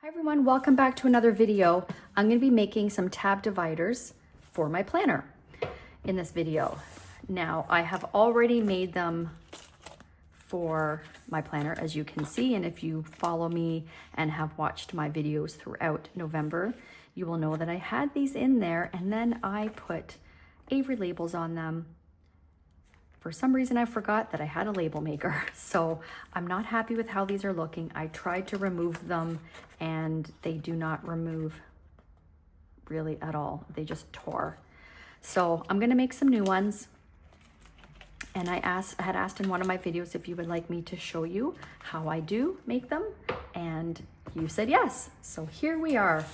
Hi everyone, welcome back to another video. I'm going to be making some tab dividers for my planner in this video. Now I have already made them for my planner, as you can see, and if you follow me and have watched my videos throughout November, you will know that I had these in there and then I put Avery labels on them. For some reason, I forgot that I had a label maker, so I'm not happy with how these are looking. I tried to remove them and they do not remove really at all. They just tore. So I'm gonna make some new ones. And I had asked in one of my videos if you would like me to show you how I do make them, and you said yes. So here we are.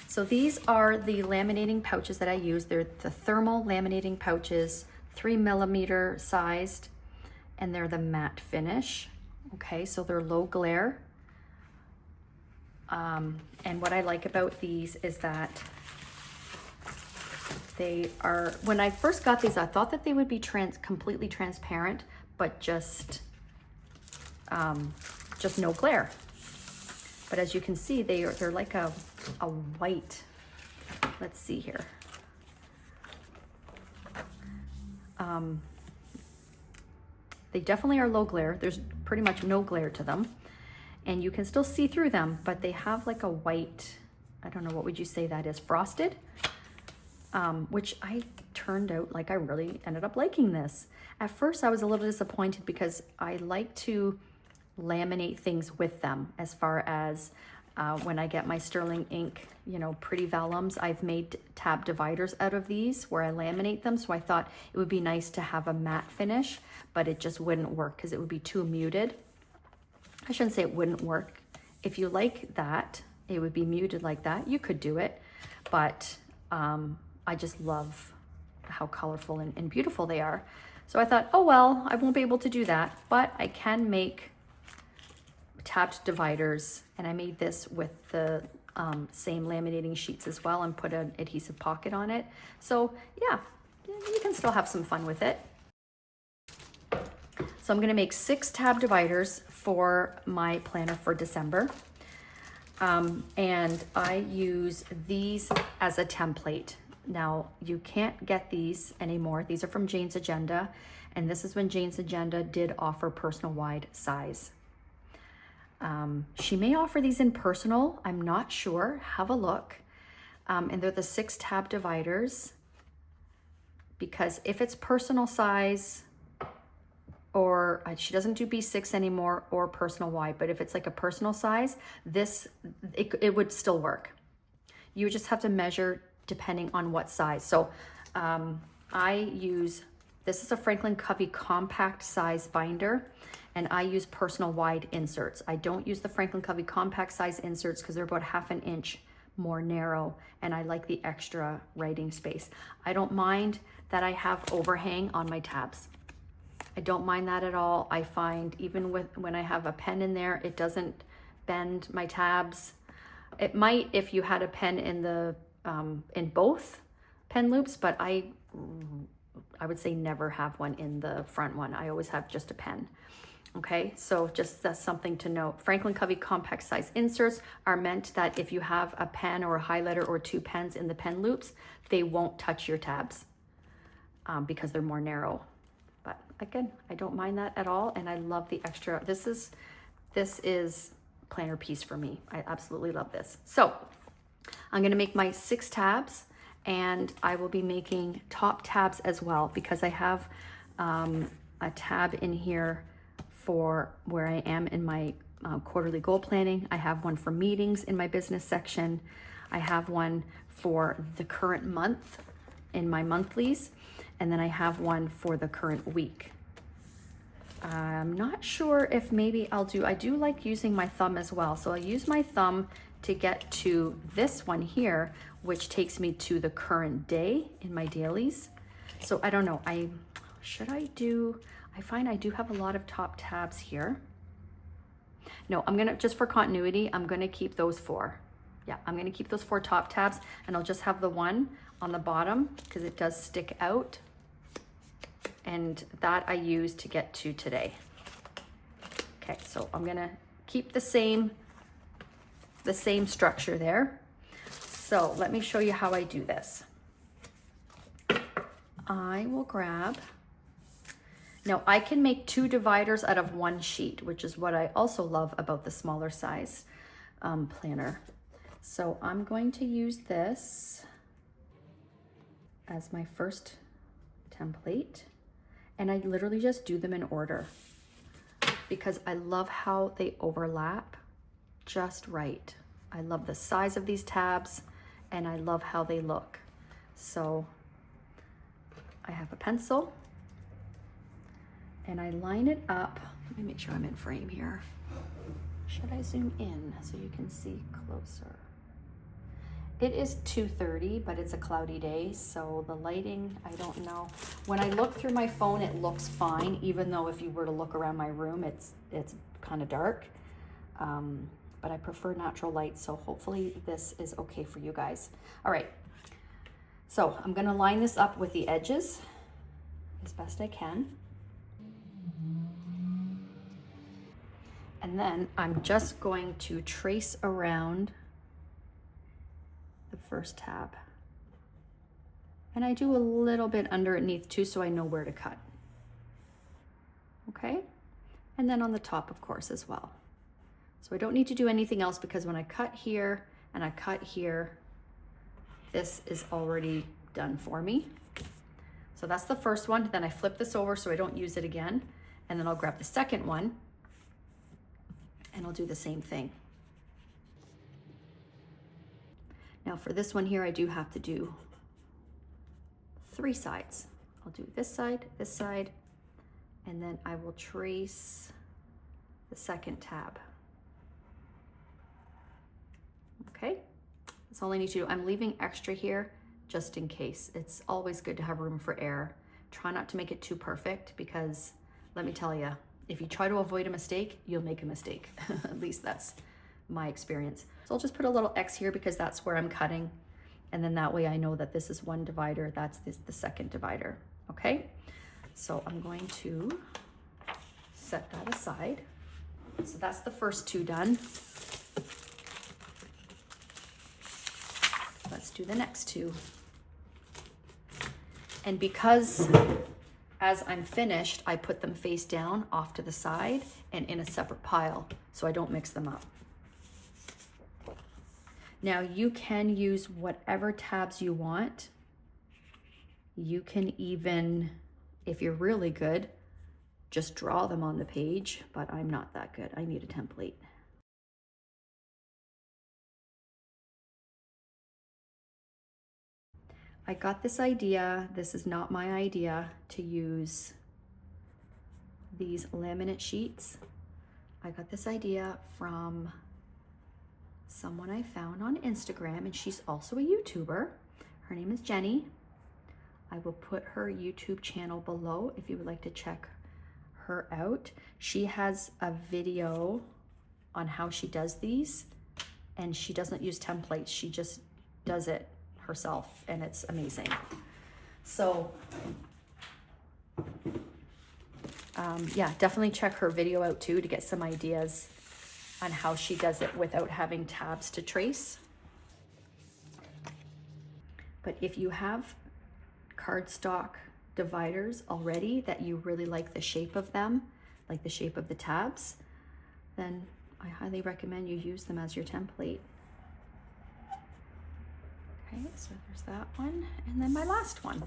So these are the laminating pouches that I use. They're the thermal laminating pouches, 3mm sized, and they're the matte finish. Okay, so they're low glare. And what I like about these is that they are, when I first got these, I thought that they would be completely transparent, but just no glare. But as you can see, they're like a white, let's see here. They definitely are low glare. There's pretty much no glare to them. And you can still see through them, but they have like a white, I don't know, what would you say that is, frosted? Which I turned out like I really ended up liking this. At first I was a little disappointed because I like to laminate things with them, as far as when I get my sterling ink, you know, pretty vellums. I've made tab dividers out of these where I laminate them. So I thought it would be nice to have a matte finish, but it just wouldn't work because it would be too muted. I shouldn't say it wouldn't work. If you like that, it would be muted like that, you could do it. But I just love how colorful and beautiful they are. So I thought, oh well, I won't be able to do that, but I can make tabbed dividers, and I made this with the same laminating sheets as well and put an adhesive pocket on it. So yeah, you can still have some fun with it. So I'm going to make 6 tab dividers for my planner for December. And I use these as a template. Now you can't get these anymore. These are from Jane's Agenda, and this is when Jane's Agenda did offer personal wide size. She may offer these in personal, I'm not sure, have a look. And they're the 6 tab dividers, because if it's personal size, or she doesn't do B6 anymore, or personal wide, but if it's like a personal size, it would still work. You would just have to measure depending on what size. So this is a Franklin Covey compact size binder, and I use personal wide inserts. I don't use the Franklin Covey compact size inserts because they're about 1/2 inch more narrow, and I like the extra writing space. I don't mind that I have overhang on my tabs. I don't mind that at all. I find even when I have a pen in there, it doesn't bend my tabs. It might if you had a pen in both pen loops, but I would say never have one in the front one. I always have just a pen. Okay, so just that's something to note. Franklin Covey compact size inserts are meant that if you have a pen or a highlighter or 2 pens in the pen loops, they won't touch your tabs because they're more narrow. But again, I don't mind that at all, and I love the extra. This is planner piece for me. I absolutely love this. So I'm gonna make my 6 tabs, and I will be making top tabs as well, because I have a tab in here for where I am in my quarterly goal planning. I have one for meetings in my business section. I have one for the current month in my monthlies, and then I have one for the current week. I'm not sure if maybe I do like using my thumb as well. So I'll use my thumb to get to this one here, which takes me to the current day in my dailies. So I don't know, I find I do have a lot of top tabs here. No, I'm gonna, just for continuity, I'm gonna keep those 4. Yeah, I'm gonna keep those 4 top tabs, and I'll just have the one on the bottom because it does stick out. And that I use to get to today. Okay, so I'm gonna keep the same the same structure there. So let me show you how I do this. I will grab, now I can make 2 dividers out of 1 sheet, which is what I also love about the smaller size planner. So I'm going to use this as my first template, and I literally just do them in order because I love how they overlap just right. I love the size of these tabs and I love how they look. So I have a pencil and I line it up. Let me make sure I'm in frame here. Should I zoom in so you can see closer? It is 2:30, but it's a cloudy day, so the lighting, I don't know. When I look through my phone, it looks fine, even though if you were to look around my room, it's kind of dark. But I prefer natural light, so hopefully this is okay for you guys. All right, so I'm gonna line this up with the edges as best I can. And then I'm just going to trace around the first tab. And I do a little bit underneath too, so I know where to cut. Okay? And then on the top, of course, as well. So I don't need to do anything else because when I cut here and I cut here, this is already done for me. So that's the first one. Then I flip this over so I don't use it again. And then I'll grab the second one and I'll do the same thing. Now for this one here, I do have to do 3 sides. I'll do this side, and then I will trace the second tab. Okay, that's all I need to do. I'm leaving extra here just in case. It's always good to have room for error. Try not to make it too perfect because let me tell you, if you try to avoid a mistake, you'll make a mistake. At least that's my experience. So I'll just put a little X here because that's where I'm cutting. And then that way I know that this is one divider, that's the second divider, okay? So I'm going to set that aside. So that's the first 2 done. Let's do the next 2. And because as I'm finished, I put them face down off to the side and in a separate pile so I don't mix them up. Now you can use whatever tabs you want. You can even, if you're really good, just draw them on the page, but I'm not that good. I need a template. I got this idea, this is not my idea, to use these laminate sheets. I got this idea from someone I found on Instagram, and she's also a YouTuber. Her name is Jenny. I will put her YouTube channel below if you would like to check her out. She has a video on how she does these, and she doesn't use templates. She just does it herself, and it's amazing. So yeah, definitely check her video out too to get some ideas on how she does it without having tabs to trace. But if you have cardstock dividers already that you really like the shape of them, like the shape of the tabs, then I highly recommend you use them as your template. Okay, so there's that one, and then my last one.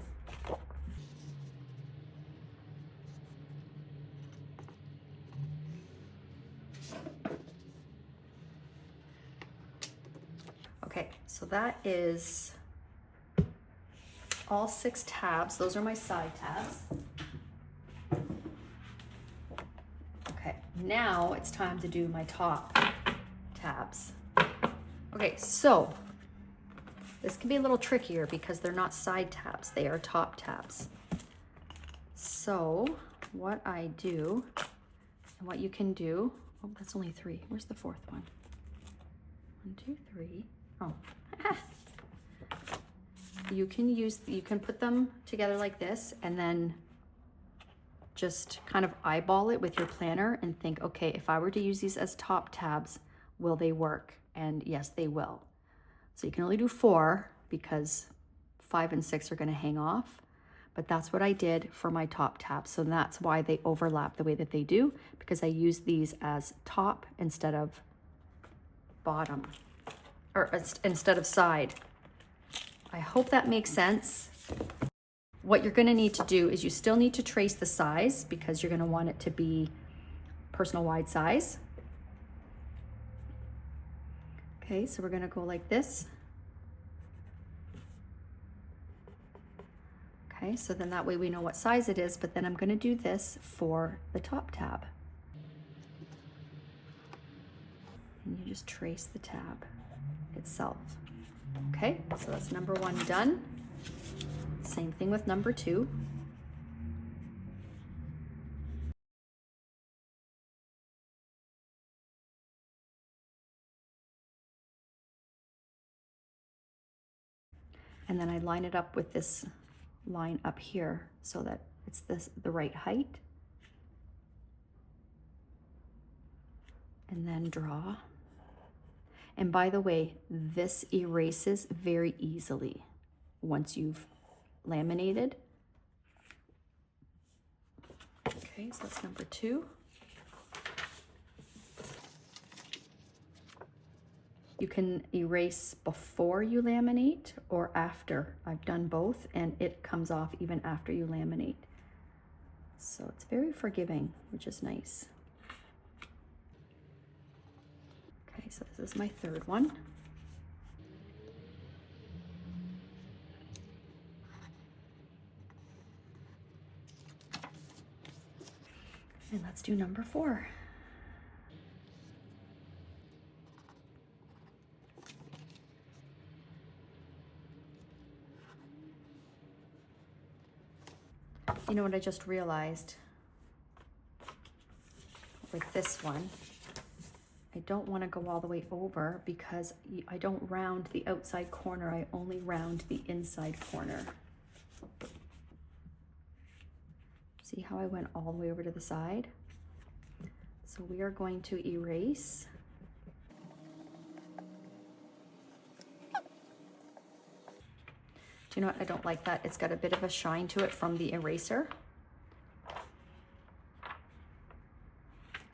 Okay, so that is all 6 tabs. Those are my side tabs. Okay, now it's time to do my top tabs. Okay, so this can be a little trickier because they're not side tabs, they are top tabs. So what I do, and what you can do, oh, that's only 3. Where's the 4th one? 1, 2, 3. Oh, you can put them together like this and then just kind of eyeball it with your planner and think, okay, if I were to use these as top tabs, will they work? and yes, they will. So you can only do 4 because 5 and 6 are going to hang off, but that's what I did for my top tabs. So that's why they overlap the way that they do, because I use these as top instead of bottom, or instead of side. I hope that makes sense. What you're going to need to do is you still need to trace the size because you're going to want it to be personal wide size. Okay, so we're going to go like this. Okay, so then that way we know what size it is, but then I'm going to do this for the top tab. And you just trace the tab itself. Okay, so that's number 1 done. Same thing with number 2. And then I line it up with this line up here so that it's the right height. And then draw. And by the way, this erases very easily once you've laminated. Okay, so that's number 2. You can erase before you laminate or after. I've done both and it comes off even after you laminate. So it's very forgiving, which is nice. Okay, so this is my 3rd one. And let's do number 4. You know what I just realized with this one? I don't want to go all the way over because I don't round the outside corner. I only round the inside corner. See how I went all the way over to the side? So we are going to erase. Do you know what? I don't like that. It's got a bit of a shine to it from the eraser.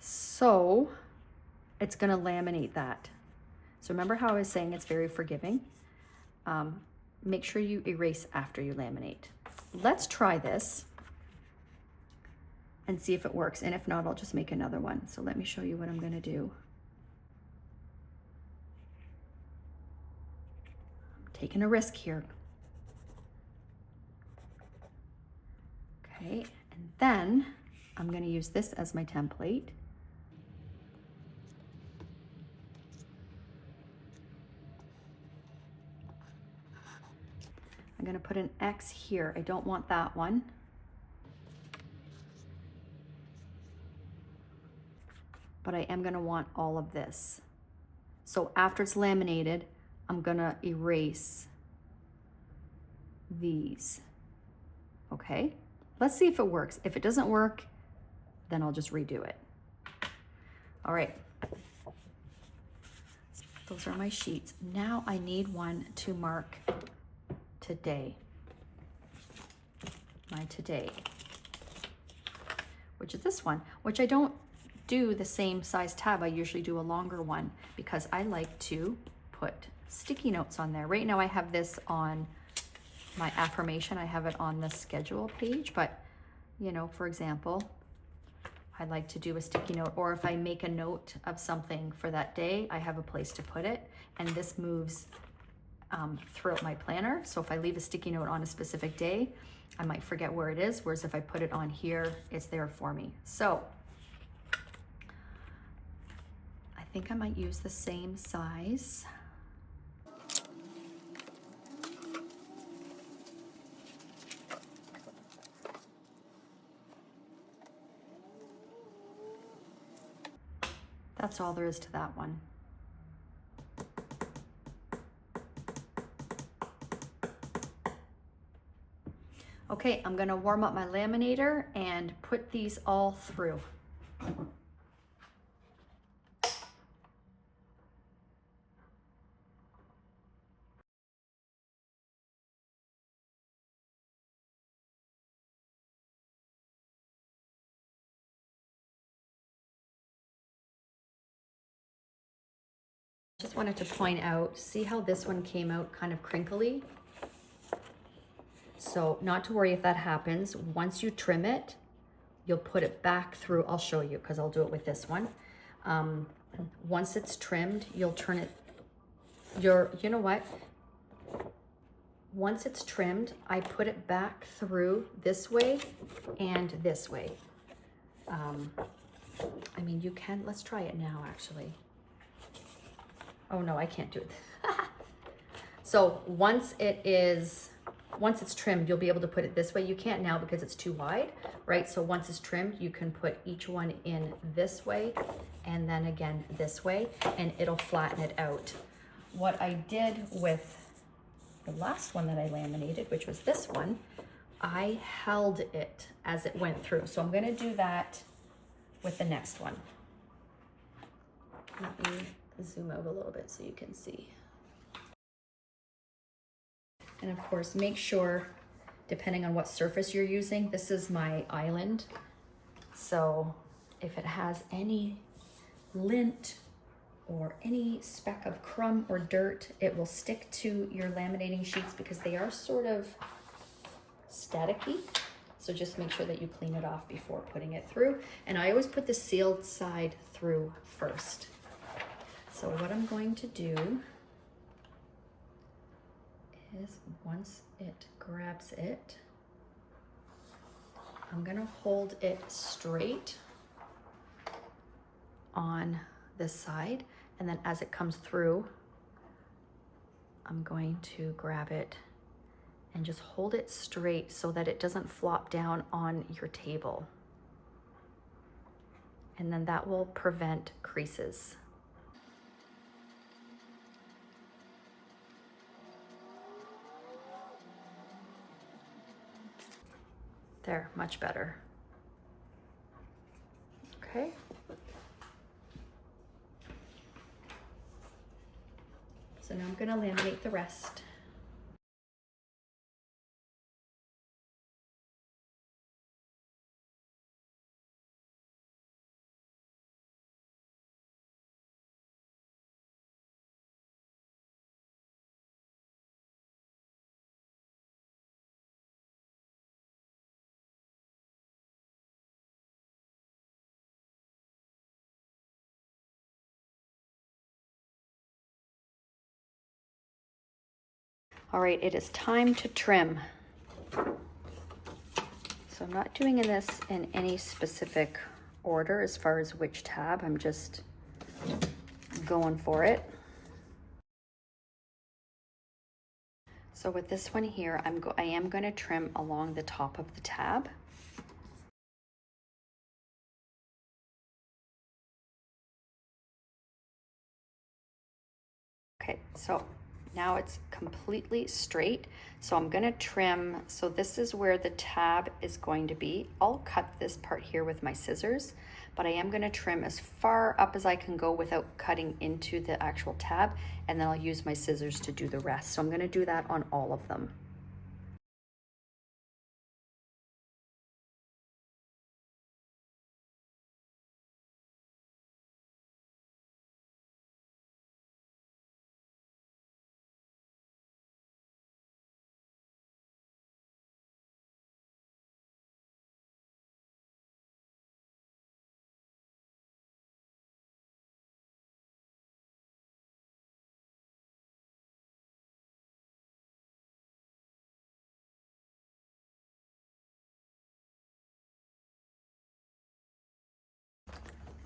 So it's going to laminate that. So remember how I was saying it's very forgiving? Make sure you erase after you laminate. Let's try this and see if it works. And if not, I'll just make another one. So let me show you what I'm going to do. I'm taking a risk here. Okay, and then I'm going to use this as my template. I'm going to put an X here. I don't want that one. But I am going to want all of this. So after it's laminated, I'm going to erase these. Okay? Let's see if it works. If it doesn't work, then I'll just redo it. All right. Those are my sheets. Now I need one to mark today. My today. Which is this one, which I don't do the same size tab. I usually do a longer one because I like to put sticky notes on there. Right now I have this on my affirmation. I have it on the schedule page, but you know, for example, I like to do a sticky note, or if I make a note of something for that day, I have a place to put it, and this moves throughout my planner. So if I leave a sticky note on a specific day, I might forget where it is, whereas if I put it on here, it's there for me. So I think I might use the same size. That's all there is to that one. Okay, I'm gonna warm up my laminator and put these all through. Just wanted to point out, see how this one came out kind of crinkly? So not to worry if that happens. Once you trim it, you'll put it back through. I'll show you because I'll do it with this one. Once it's trimmed, you'll turn it, you know what? Once it's trimmed, I put it back through this way and this way. I mean, you can, let's try it now actually. Oh no, I can't do it. So once it's trimmed, you'll be able to put it this way. You can't now because it's too wide, right? So once it's trimmed, you can put each one in this way and then again this way, and it'll flatten it out. What I did with the last one that I laminated, which was this one, I held it as it went through. So I'm gonna do that with the next one. Let me zoom out a little bit so you can see. And of course, make sure, depending on what surface you're using, this is my island. So if it has any lint or any speck of crumb or dirt, it will stick to your laminating sheets because they are sort of staticky. So just make sure that you clean it off before putting it through. And I always put the sealed side through first. So what I'm going to do is once it grabs it, I'm gonna hold it straight on this side, and then as it comes through, I'm going to grab it and just hold it straight so that it doesn't flop down on your table. And then that will prevent creases. There, much better. Okay. So now I'm gonna laminate the rest. All right, it is time to trim. So I'm not doing this in any specific order as far as which tab, I'm just going for it. So with this one here, I am going to trim along the top of the tab. Okay, so now it's completely straight. So I'm gonna trim, so this is where the tab is going to be. I'll cut this part here with my scissors, but I am gonna trim as far up as I can go without cutting into the actual tab, and then I'll use my scissors to do the rest. So I'm gonna do that on all of them.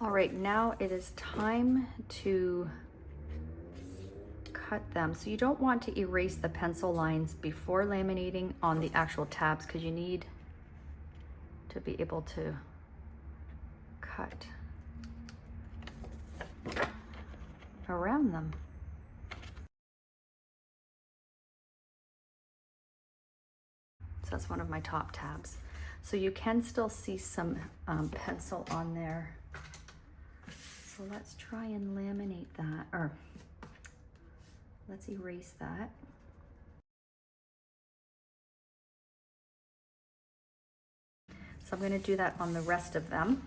All right, now it is time to cut them. So you don't want to erase the pencil lines before laminating on the actual tabs because you need to be able to cut around them. So that's one of my top tabs. So you can still see some pencil on there. So let's try and laminate that, or let's erase that. So I'm going to do that on the rest of them.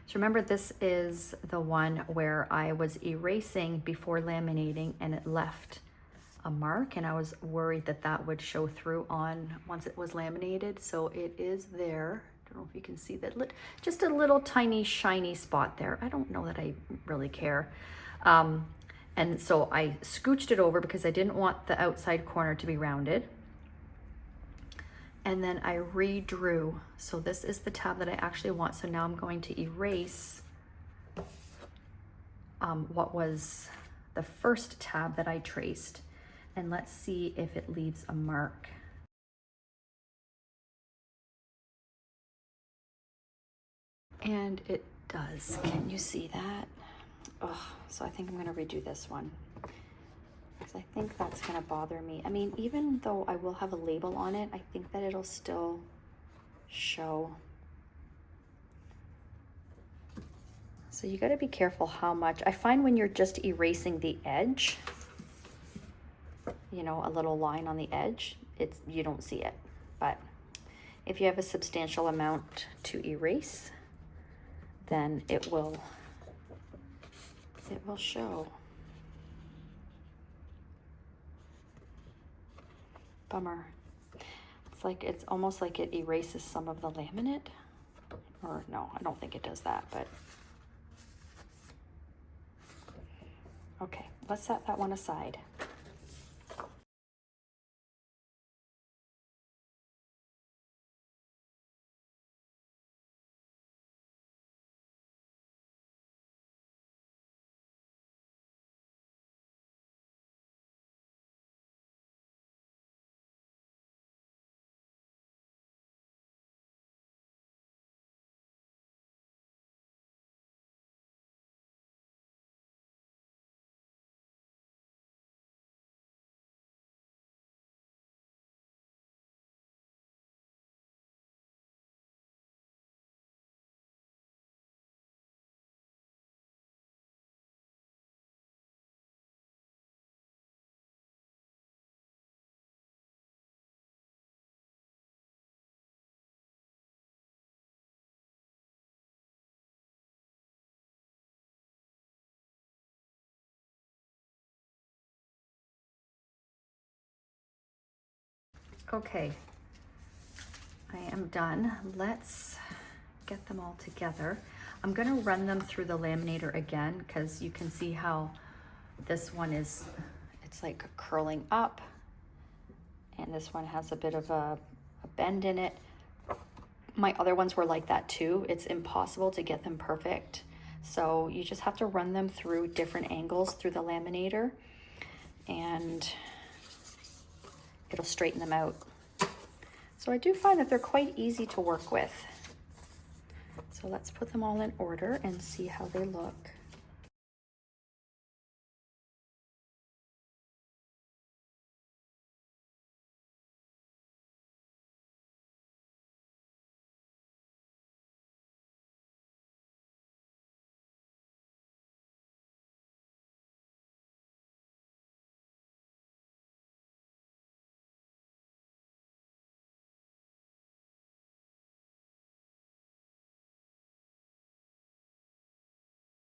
So remember, this is the one where I was erasing before laminating and it left a mark, and I was worried that that would show through on once it was laminated. So it is there. I don't know if you can see that, just a little tiny shiny spot there. I don't know that I really care. And so I scooched it over because I didn't want the outside corner to be rounded. And then I redrew. So this is the tab that I actually want. So now I'm going to erase what was the first tab that I traced. And let's see if it leaves a mark. And it does. Can you see that? Oh, so I think I'm gonna redo this one, because I think that's gonna bother me. I mean, even though I will have a label on it, I think that it'll still show. So you gotta be careful how much. I find when you're just erasing the edge, you know, a little line on the edge, you don't see it. But if you have a substantial amount to erase, then it will show. Bummer. It's almost like it erases some of the laminate. Or no, I don't think it does that, but okay, let's set that one aside. Okay, I am done. Let's get them all together. I'm gonna run them through the laminator again, because you can see how this one it's like curling up, and this one has a bit of a bend in it. My other ones were like that too. It's impossible to get them perfect. So you just have to run them through different angles through the laminator, and it'll straighten them out. So I do find that they're quite easy to work with. So let's put them all in order and see how they look.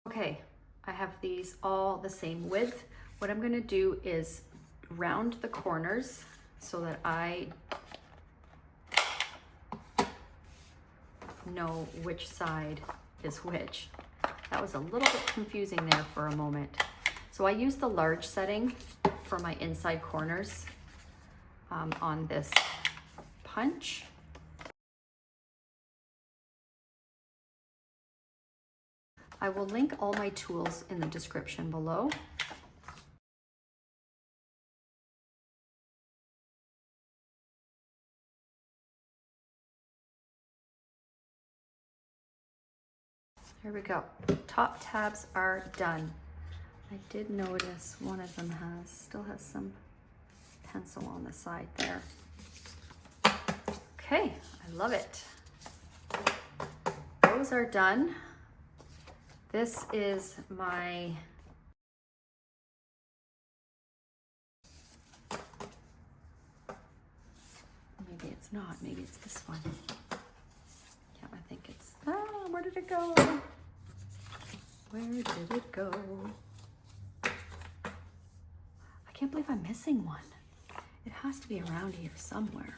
Okay, I have these all the same width. What I'm gonna do is round the corners so that I know which side is which. That was a little bit confusing there for a moment. So I use the large setting for my inside corners on this punch. I will link all my tools in the description below. Here we go. Top tabs are done. I did notice one of them still has some pencil on the side there. Okay, I love it. Those are done. This is my maybe it's not, maybe it's this one. Yeah, I think it's, where did it go? Where did it go? I can't believe I'm missing one. It has to be around here somewhere.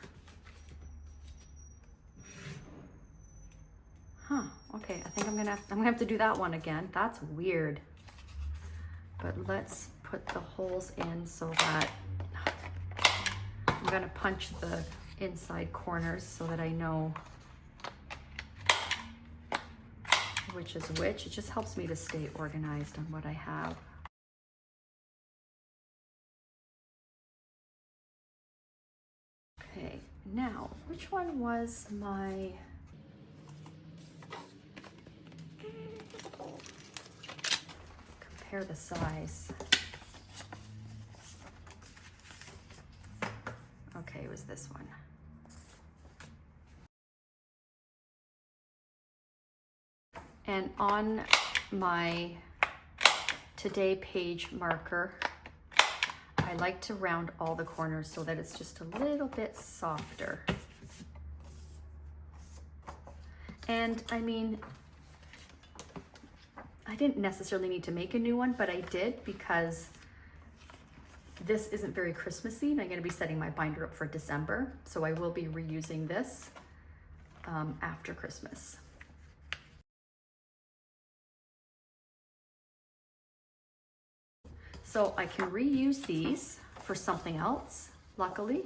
Huh, okay, I think I'm gonna have to do that one again. That's weird. But let's put the holes in so that I'm gonna punch the inside corners so that I know which is which. It just helps me to stay organized on what I have. Okay, now, which one was my... Compare the size. Okay, it was this one. And on my today page marker, I like to round all the corners so that it's just a little bit softer. And I mean, I didn't necessarily need to make a new one, but I did because this isn't very Christmassy and I'm going to be setting my binder up for December. So I will be reusing this after Christmas. So I can reuse these for something else, luckily.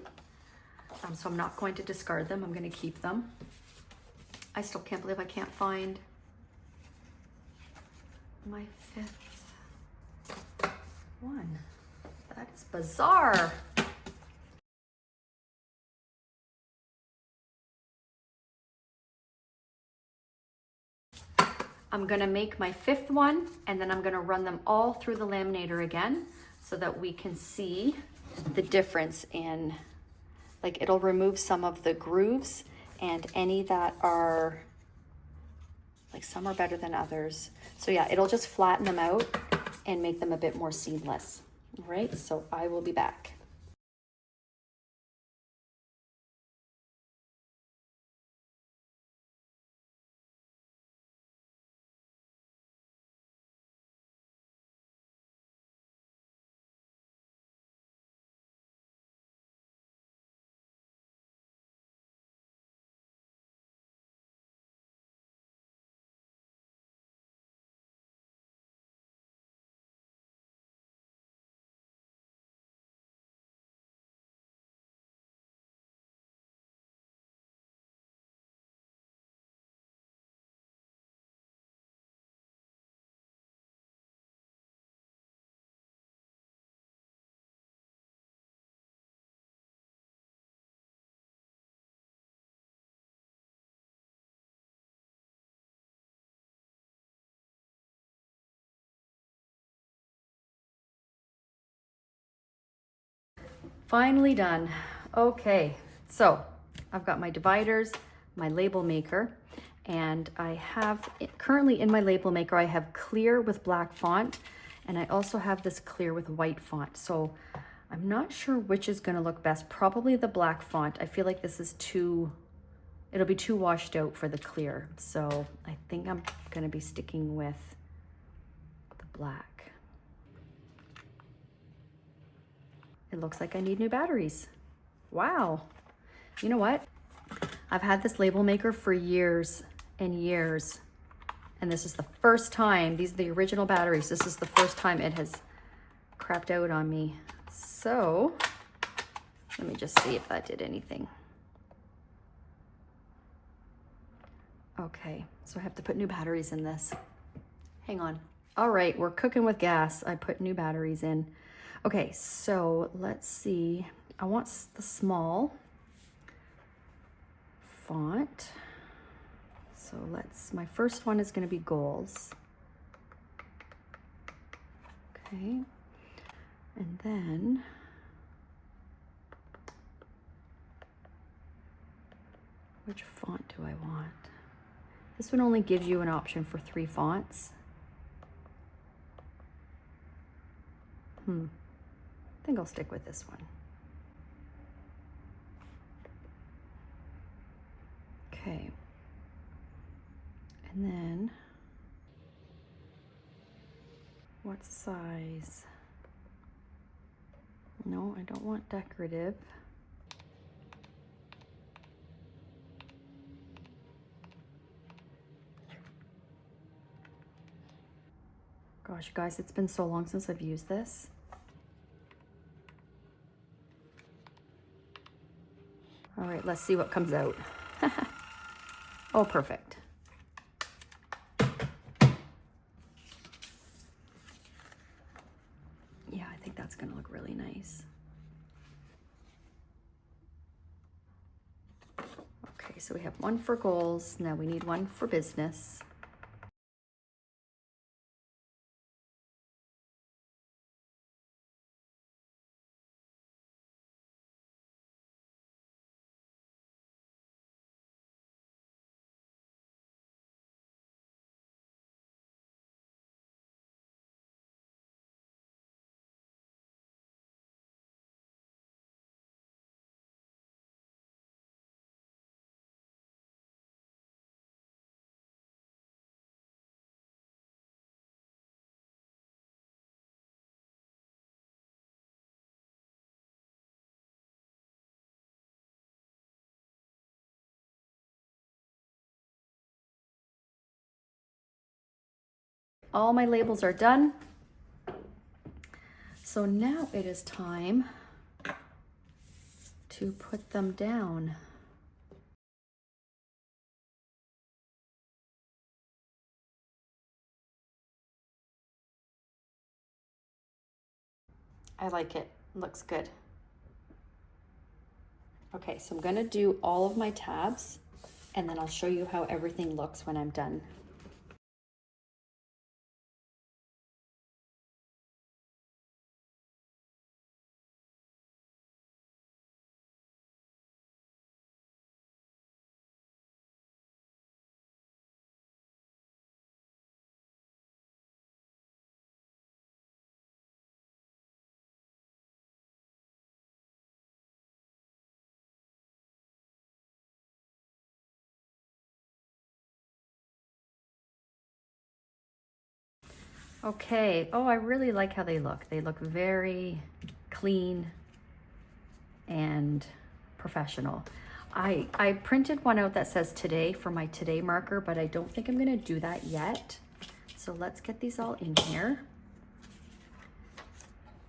So I'm not going to discard them. I'm going to keep them. I still can't believe I can't find my 5th one. That is bizarre. I'm gonna make my 5th one and then I'm gonna run them all through the laminator again so that we can see the difference in, like, it'll remove some of the grooves and any that are, like, some are better than others. So yeah, it'll just flatten them out and make them a bit more seamless. All right, so I will be back. Finally done. Okay, so I've got my dividers, my label maker, and I have, currently in my label maker, I have clear with black font, and I also have this clear with white font. So I'm not sure which is gonna look best. Probably the black font. I feel like this is too, it'll be too washed out for the clear. So I think I'm gonna be sticking with the black. It looks like I need new batteries. Wow. You know what? I've had this label maker for years and years, and this is the first time, these are the original batteries, this is the first time it has crapped out on me. So let me just see if that did anything. Okay, so I have to put new batteries in this. Hang on. All right, we're cooking with gas. I put new batteries in. Okay, so let's see. I want the small font. So my first one is going to be goals. Okay. And then which font do I want? This one only gives you an option for 3 fonts. I think I'll stick with this one. Okay. And then What size? No, I don't want decorative. Gosh, guys, it's been so long since I've used this. All right, let's see what comes out. Oh, perfect. Yeah, I think that's gonna look really nice. Okay, so we have one for goals. Now we need one for business. All my labels are done. So now it is time to put them down. I like it. Looks good. Okay, so I'm gonna do all of my tabs and then I'll show you how everything looks when I'm done. Okay, oh, I really like how they look. They look very clean and professional. I printed one out that says today for my today marker, but I don't think I'm gonna do that yet. So let's get these all in here.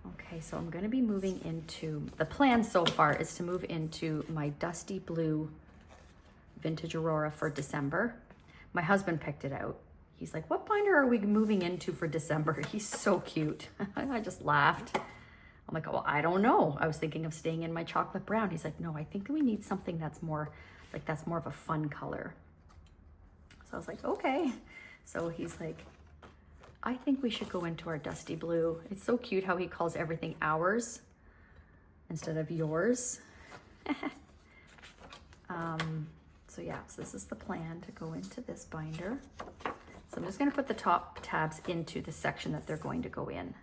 Okay, so I'm gonna be moving into, the plan so far is to move into my dusty blue vintage Aurora for December. My husband picked it out. He's like, what binder are we moving into for December? He's so cute. I just laughed. I'm like, well, I don't know. I was thinking of staying in my chocolate brown. He's like, no, I think we need something that's more of a fun color. So I was like, okay. So he's like, I think we should go into our dusty blue. It's so cute how he calls everything ours instead of yours. So yeah, so this is the plan to go into this binder. So I'm just gonna put the top tabs into the section that they're going to go in.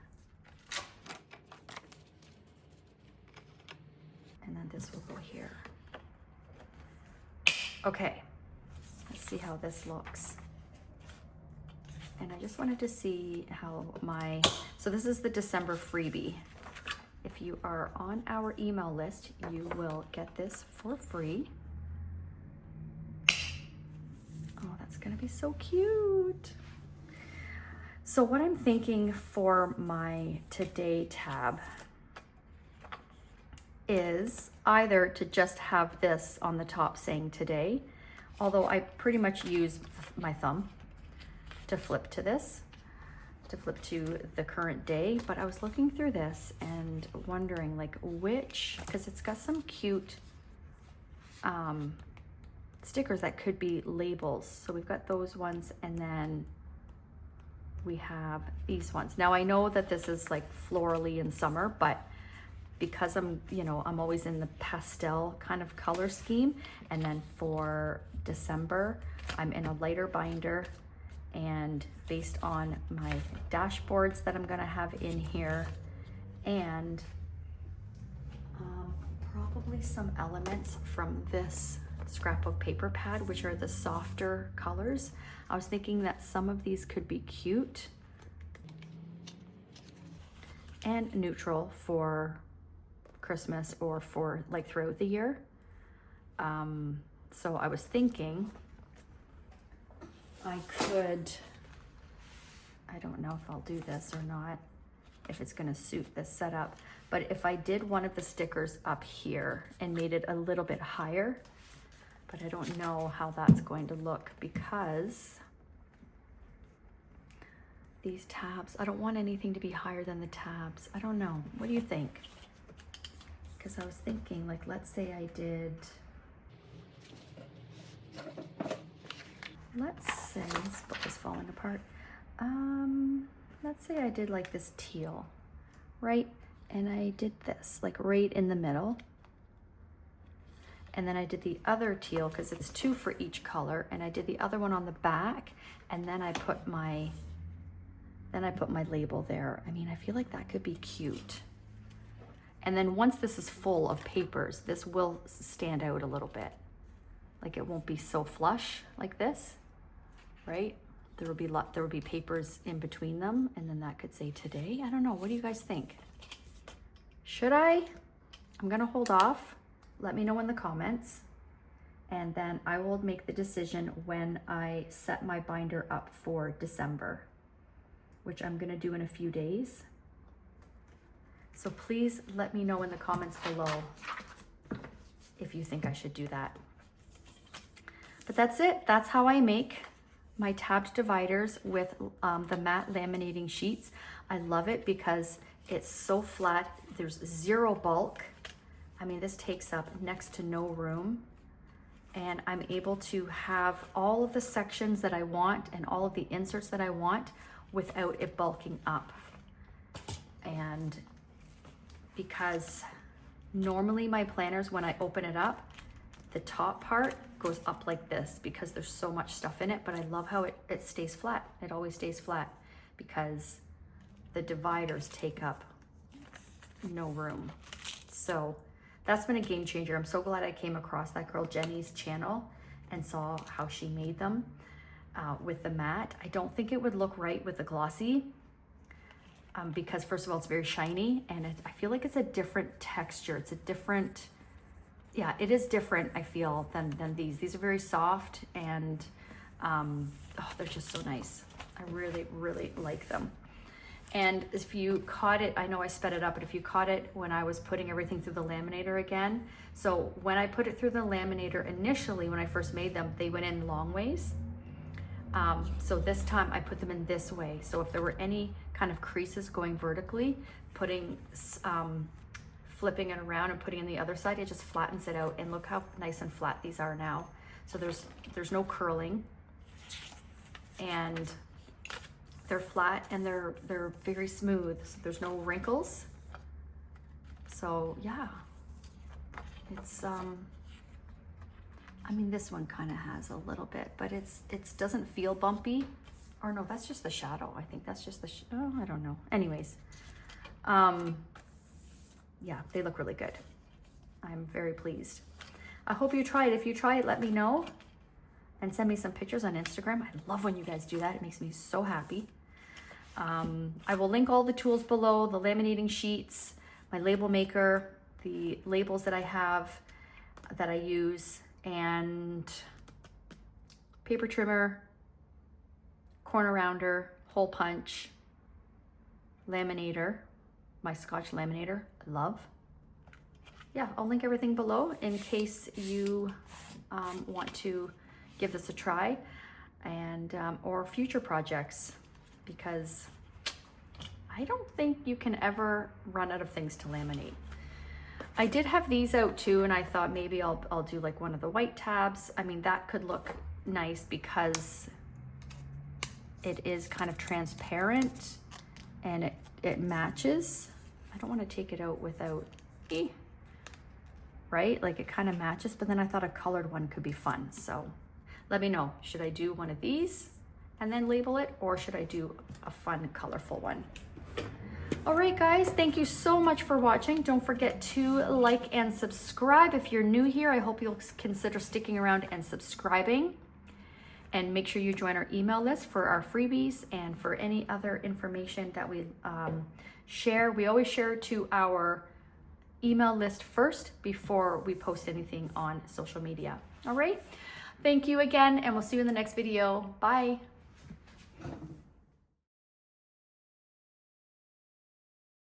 And then this will go here. Okay, let's see how this looks. And I just wanted to see how so this is the December freebie. If you are on our email list, you will get this for free. Oh, that's gonna be so cute. So what I'm thinking for my today tab is either to just have this on the top saying today, although I pretty much use my thumb to flip to this, to flip to the current day. But I was looking through this and wondering like which, because it's got some cute stickers that could be labels. So we've got those ones, and then we have these ones. Now I know that this is like florally in summer, but because I'm always in the pastel kind of color scheme, and then for December, I'm in a lighter binder, and based on my dashboards that I'm gonna have in here, and probably some elements from this scrapbook paper pad, which are the softer colors. I was thinking that some of these could be cute. and neutral for Christmas or for like throughout the year. So I was thinking I could, I don't know if I'll do this or not, if it's gonna suit this setup, but if I did one of the stickers up here and made it a little bit higher, but I don't know how that's going to look because these tabs, I don't want anything to be higher than the tabs. I don't know. What do you think? Because I was thinking, like, let's say I did, let's say, this book is falling apart. Let's say I did like this teal, right? And I did this, like right in the middle. And then I did the other teal, because it's 2 for each color, and I did the other one on the back, and then I put my label there. I mean, I feel like that could be cute. And then once this is full of papers, this will stand out a little bit. Like it won't be so flush like this, right? There would be papers in between them, and then that could say today. I don't know. What do you guys think? Should I? I'm gonna hold off. Let me know in the comments, and then I will make the decision when I set my binder up for December, which I'm gonna do in a few days. So please let me know in the comments below if you think I should do that. But that's it. That's how I make my tabbed dividers with the matte laminating sheets. I love it because it's so flat. There's 0 bulk. I mean, this takes up next to no room, and I'm able to have all of the sections that I want and all of the inserts that I want without it bulking up. And because normally my planners, when I open it up, the top part goes up like this because there's so much stuff in it, but I love how it stays flat. It always stays flat because the dividers take up no room. So that's been a game changer. I'm so glad I came across that girl Jenny's channel and saw how she made them with the matte. I don't think it would look right with the glossy because first of all, it's very shiny, and I feel like it's a different texture. It's a different, yeah, it is different, I feel, than these. These are very soft, and oh, they're just so nice. I really, really like them. And if you caught it, I know I sped it up, but if you caught it when I was putting everything through the laminator again, so when I put it through the laminator initially, when I first made them, they went in long ways. So this time I put them in this way. So if there were any kind of creases going vertically, flipping it around and putting it on the other side, it just flattens it out. And look how nice and flat these are now. So there's no curling, and they're flat, and they're very smooth. So there's no wrinkles. So yeah, it's I mean, this one kind of has a little bit, but it doesn't feel bumpy. Or no, that's just the shadow. I think that's just the, oh, I don't know. Anyways, yeah, they look really good. I'm very pleased. I hope you try it. If you try it, let me know and send me some pictures on Instagram. I love when you guys do that. It makes me so happy. I will link all the tools below, the laminating sheets, my label maker, the labels that I have, that I use, and paper trimmer, corner rounder, hole punch, laminator, my Scotch laminator, love. Yeah, I'll link everything below in case you want to give this a try, and or future projects, because I don't think you can ever run out of things to laminate. I did have these out too, and I thought maybe I'll do like one of the white tabs. I mean, that could look nice because it is kind of transparent and it matches. I don't want to take it out without, right? Like it kind of matches, but then I thought a colored one could be fun. So let me know, should I do one of these and then label it, or should I do a fun, colorful one? All right, guys, thank you so much for watching. Don't forget to like and subscribe. If you're new here, I hope you'll consider sticking around and subscribing. And make sure you join our email list for our freebies and for any other information that we share. We always share to our email list first before we post anything on social media. All right. Thank you again, and we'll see you in the next video. Bye.